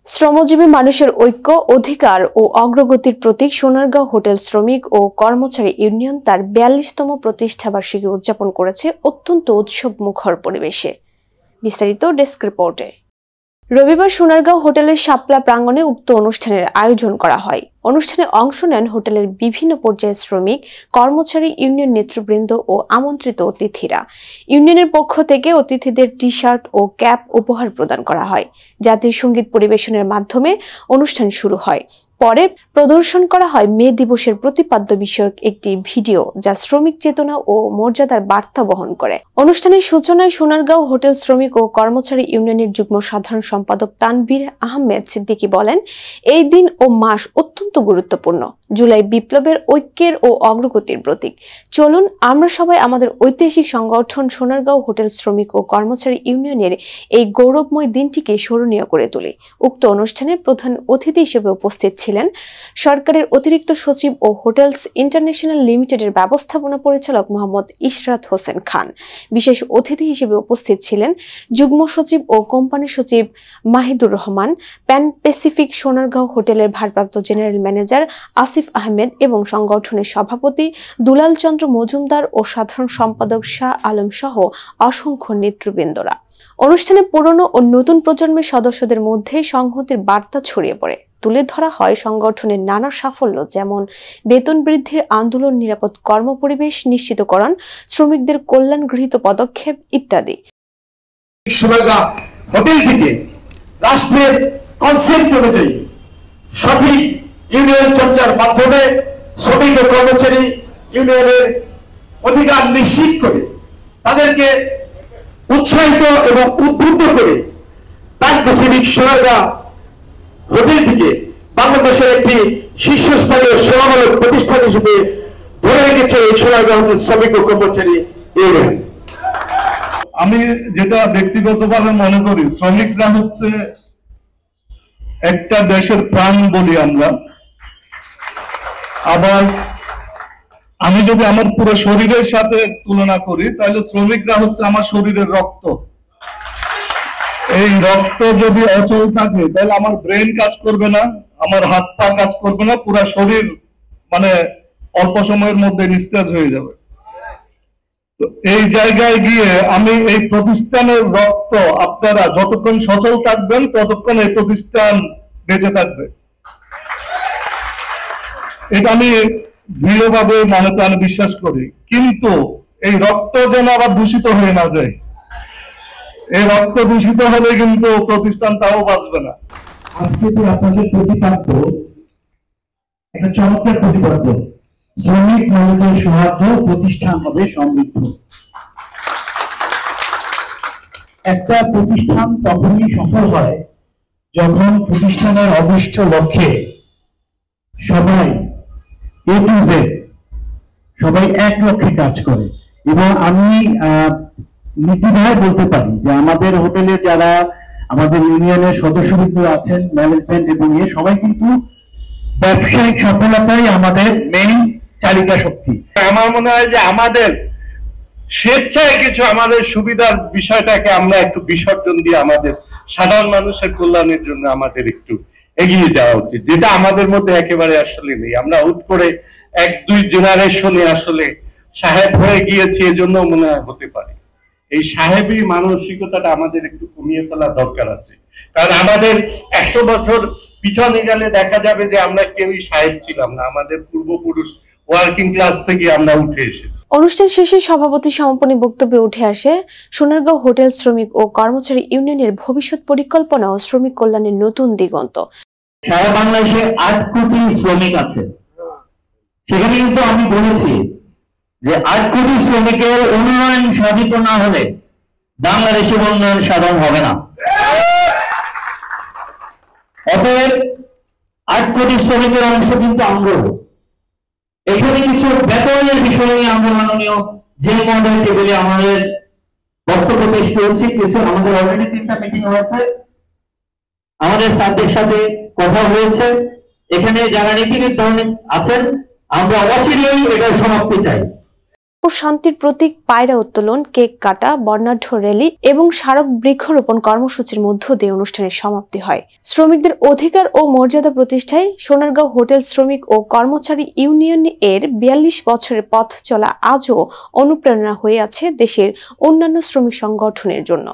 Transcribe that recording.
শ্রমজীবী মানুষের ঐক্য, অধিকার ও অগ্রগতির প্রতীক সোনারগাঁও হোটেল শ্রমিক ও কর্মচারী ইউনিয়ন তার ৪২তম প্রতিষ্ঠাবার্ষিকী উদযাপন করেছে অত্যন্ত উৎসবমুখর পরিবেশে। বিস্তারিত ডেস্ক রিপোর্টে। রবিবার সোনারগাঁও হোটেলের শাপলা প্রাঙ্গণে উক্ত অনুষ্ঠানের আয়োজন করা হয়। অনুষ্ঠানে অংশ নেন হোটেলের বিভিন্ন পর্যায়ের শ্রমিক, কর্মচারী ইউনিয়ন নেতৃবৃন্দ ও আমন্ত্রিত অতিথিরা। ইউনিয়নের পক্ষ থেকে অতিথিদের টি-শার্ট ও ক্যাপ উপহার প্রদান করা হয়। জাতীয় সঙ্গীত পরিবেশনের মাধ্যমে অনুষ্ঠান শুরু হয়। পরে প্রদর্শন করা হয় মে দিবসের প্রতিপাদ্য বিষয়ক একটি ভিডিও, যা শ্রমিক চেতনা ও মর্যাদার বার্তা বহন করে। অনুষ্ঠানের সূচনায় সোনারগাঁও হোটেল শ্রমিক ও কর্মচারী ইউনিয়নের যুগ্ম সাধারণ সম্পাদক তানভীর আহমেদ সিদ্দিকী বলেন, এই দিন ও মাস অত্যন্ত গুরুত্বপূর্ণ। জুলাই বিপ্লবের ঐক্যের ও অগ্রগতির প্রতীক। চলুন আমরা সবাই আমাদের ঐতিহাসিক সংগঠন সোনারগাঁও হোটেল শ্রমিক ও কর্মচারী ইউনিয়নের এই গৌরবময় দিনটিকে স্মরণীয় করে তুলি। উক্ত অনুষ্ঠানে প্রধান অতিথি হিসেবে উপস্থিত ছিলেন সরকারের অতিরিক্ত সচিব ও হোটেলস ইন্টারন্যাশনাল লিমিটেডের ব্যবস্থাপনা পরিচালক মোহাম্মদ ইশরাত হোসেন খান। বিশেষ অতিথি হিসেবে উপস্থিত ছিলেন যুগ্ম সচিব ও কোম্পানি সচিব মাহিদুর রহমান, প্যান প্যাসিফিক সোনারগাঁও হোটেলের ভারপ্রাপ্ত জেনারেল ম্যানেজার আসিফ আহমেদ এবং সংগঠনের সভাপতি দুলাল চন্দ্র মজুমদার ও সাধারণ সম্পাদক শাহ আলম সহ অসংখ্য নেতৃবৃন্দরা। অনুষ্ঠানে পুরনো ও নতুন প্রজন্মের সদস্যদের মধ্যে সংহতির বার্তা ছড়িয়ে পড়ে। তুলে ধরা হয় সংগঠনের নানা সাফল্য, যেমন বেতন বৃদ্ধির আন্দোলন, নিরাপদ কর্মপরিবেশ নিশ্চিতকরণ, শ্রমিকদের কল্যাণ গৃহীত পদক্ষেপ ইত্যাদি। হোটেল থেকে রাষ্ট্রের কনসেপ্ট অনুযায়ী সঠিক ইউনিয়ন চর্চার মাধ্যমে শ্রমিক ও কর্মচারী ইউনিয়নের অধিকার নিশ্চিত করে তাদেরকে উৎসাহিত এবং উদ্বুদ্ধ করে প্যান প্যাসিফিক সোনারগাঁও হোটেল থেকে বাংলাদেশের একটি শীর্ষস্থানীয় সেবামূলক প্রতিষ্ঠান হিসেবে ধরে রেখেছে এই সোনারগাঁও হোটেল শ্রমিক ও কর্মচারী ইউনিয়ন। আমি যেটা ব্যক্তিগতভাবে মনে করি, শ্রমিকরা হচ্ছে একটা দেশের প্রাণ বলি আমরা। আবার আমি যদি আমার পুরো শরীরের সাথে তুলনা করি, তাহলে শ্রমিকরা হচ্ছে আমার শরীরের রক্ত। এই রক্ত যদি অচল থাকে তাহলে আমার ব্রেন কাজ করবে না, আমার হাত পা কাজ করবে না, পুরো শরীর অল্প সময়ের মধ্যে নিস্তেজ হয়ে যাবে। তো এই জায়গায় গিয়ে আমি এই প্রতিষ্ঠানের রক্ত, আপনারা যতক্ষণ সচল থাকবেন ততক্ষণ এই প্রতিষ্ঠান বেঁচে থাকবে। এটা আমি দৃঢ়ভাবে মনে প্রাণে বিশ্বাস করি। কিন্তু এই রক্ত যেন আবার দূষিত হয়ে না যায়। এই রক্ত দূষিত হলে কিন্তু প্রতিষ্ঠানটাও বাঁচবে না। আজকে যে আপনাদের প্রতিপাদ্য, একটা চমৎকার প্রতিপাদ্য, শ্রমিক মানুষের সৌহার্দ্য, প্রতিষ্ঠান হবে সমৃদ্ধ। একটা প্রতিষ্ঠান তখনই সফল হয় যখন প্রতিষ্ঠানের অভিষ্ট লক্ষ্যে সবাই এ টু জেড সবাই এক লক্ষ্যে কাজ করে। এবং আমি নীতিভাবে বলতে পারি যে আমাদের হোটেলে যারা আমাদের ইউনিয়নের সদস্যবৃন্দ আছেন, ম্যানেজমেন্ট এবং সবাই কিন্তু ব্যবসায়িক সফলতাই আমাদের মেইন চালিকা শক্তি। আমার মনে হয় যে আমাদের স্বেচ্ছায় কিছু আমাদের সুবিধার বিষয়টাকে আমরা একটু বিসর্জন দিয়ে আমাদের সাধারণ মানুষের কল্যাণের জন্য আমাদের একটু এগিয়ে যাওয়া উচিত, যেটা আমাদের মধ্যে একেবারে আসলে নেই। আমরা হুট করে এক দুই জেনারেশনে আসলে সাহেব হয়ে গিয়েছি, এজন্য মনে হয় হতে পারে। এই সাহেবী মানসিকতাটা আমাদের একটু কমিয়ে ফেলা দরকার আছে, কারণ আমাদের 100 বছর পিছনে গেলে দেখা যাবে যে আমরা কেউই সাহেব ছিলাম না, আমাদের পূর্বপুরুষ ওয়ার্কিং ক্লাস থেকে আমরা উঠে এসেছি। অনুষ্ঠান শেষে সভাপতি সমাপনী বক্তব্যে উঠে আসে সোনারগাঁও হোটেল শ্রমিক ও কর্মচারী ইউনিয়নের ভবিষ্যৎ পরিকল্পনা ও শ্রমিক কল্যাণের নতুন দিগন্ত। সারা বাংলাদেশে 8 কোটি শ্রমিক আছে। সেখানে কিন্তু আমি বলেছি যে 8 কোটি শ্রমিকের উন্নয়ন সাধিত না হলে বাংলাদেশের উন্নয়ন সাধন হবে না। অতএব 8 কোটি শ্রমিকের অংশ কিন্তু আমরা। এখানে কিছু বেতনের বিষয় নিয়ে আমরা মাননীয় যে মহোদয় টেবিলে আমাদের বক্তব্য পেশ করেছি। কিছু আমাদের অলরেডি 3টা মিটিং হয়েছে, আমাদের স্যারদের সাথে কথা হয়েছে। এখানে যারা নীতিবিদ আছেন, আমরা অচিরেই এটার সমাপ্তি চাই। ও শান্তির প্রতীক পায়রা উত্তোলন, কেক কাটা, বর্ণাঢ্য র্যালি এবং স্মারক বৃক্ষরোপণ কর্মসূচির মধ্য দিয়ে অনুষ্ঠানের সমাপ্তি হয়। শ্রমিকদের অধিকার ও মর্যাদা প্রতিষ্ঠায় সোনারগাঁও হোটেল শ্রমিক ও কর্মচারী ইউনিয়ন এর ৪২ বছরের পথ চলা আজও অনুপ্রেরণা হয়ে আছে দেশের অন্যান্য শ্রমিক সংগঠনের জন্য।